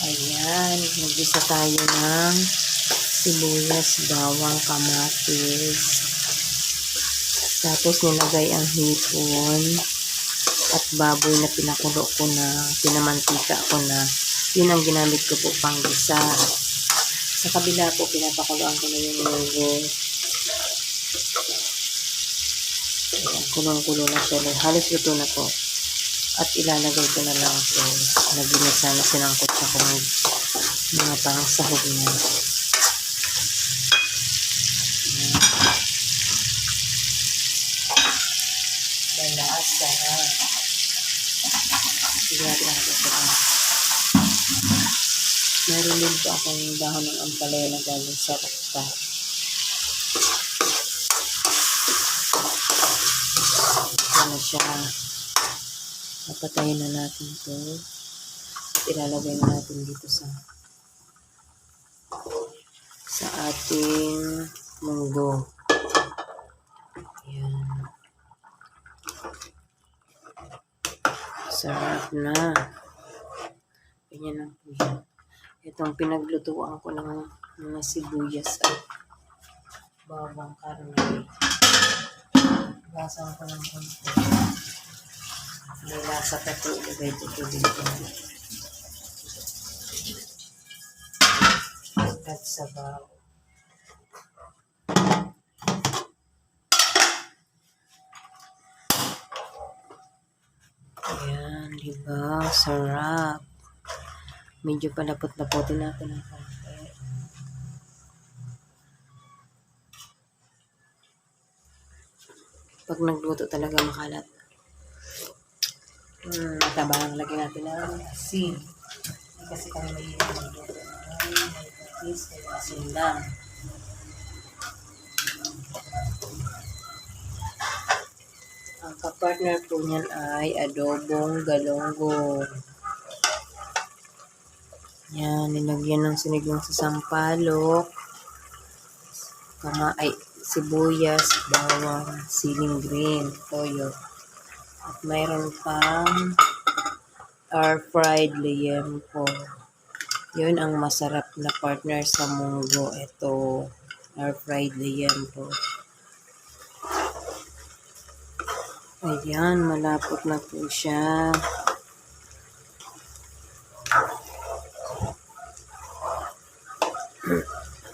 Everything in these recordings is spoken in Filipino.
Ayan, nag-isa tayo ng sibuyas, bawang, kamatis. Tapos nilagay ang hipon at baboy na pinakulo ko na, pinamantika ko na. Yun ang ginamit ko po pang gisa. Sa kabila po, pinapakuluan ko na yung logo. Ayan, kulong-kulo na siya. Halos luto na po. At ilalagay ko na lang ito. Nagginisa na sinangkot sa kung mga pang sahog niya. Malasa na. Sige natin ang ito. Meron din po akong dahon ng ampalaya na galing sa rokta. Ito na siya. Napatayin na natin ito. At ilalagay na natin dito sa ating munggo. Ayan. Sarap na. Ganyan lang po yan. Itong pinaglutuan ko ng mga sibuyas at bawang karne. Gasan ko ng konti. May lasa pa ito. Ilagay ito dito. At sabaw. Ayan, diba? Sarap. Medyo palapot-lapotin natin ng konti. Pag nagluto talaga makalat. Tabang, lagyan natin ng asin. Kasi kami mahilig magluto ng patis, kaya asin lang. Ang kapartner po niyan ay adobong galonggong. Yan, nilagyan ng sinigang sa sampalok, sibuyas, bawang, siling green, toyo. At mayroon pang air-fried liempo. Yun ang masarap na partner sa munggo. Ito, air-fried liempo. Ayan, malapot na po siya.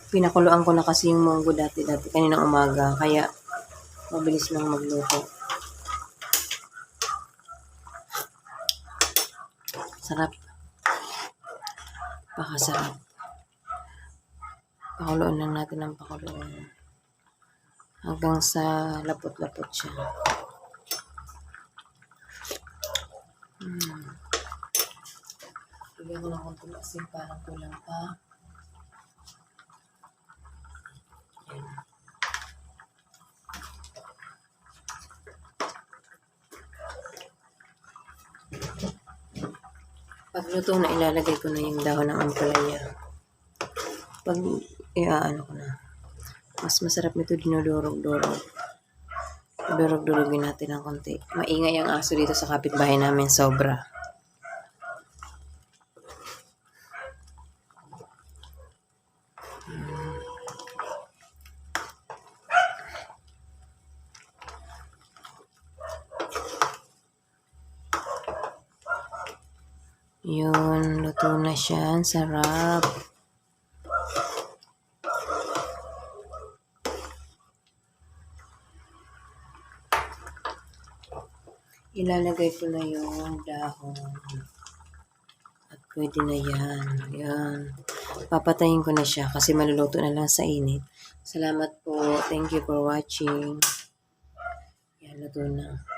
Pinakuluan ko na kasi yung munggo dati kaninang umaga, kaya mabilis lang magluto. Sarap. Pakasarap. Pakuluan lang natin ang pakuluan. Hanggang sa lapot-lapot siya. Bigyan ko ng konting asin, parang kulang pa. Pag luto na, ilalagay ko na yung dahon ng ampalaya. Pag ano ko na, mas masarap nito dinudurog-durog. Durog-durogin natin ng konti. Maingay ang aso dito sa kapitbahay namin, sobra. Yun, luto na siya. Ang sarap. Ilalagay ko na yung dahon. At pwede na yan. Yan. Papatayin ko na siya kasi maluluto na lang sa init. Salamat po. Thank you for watching. Yan, luto na.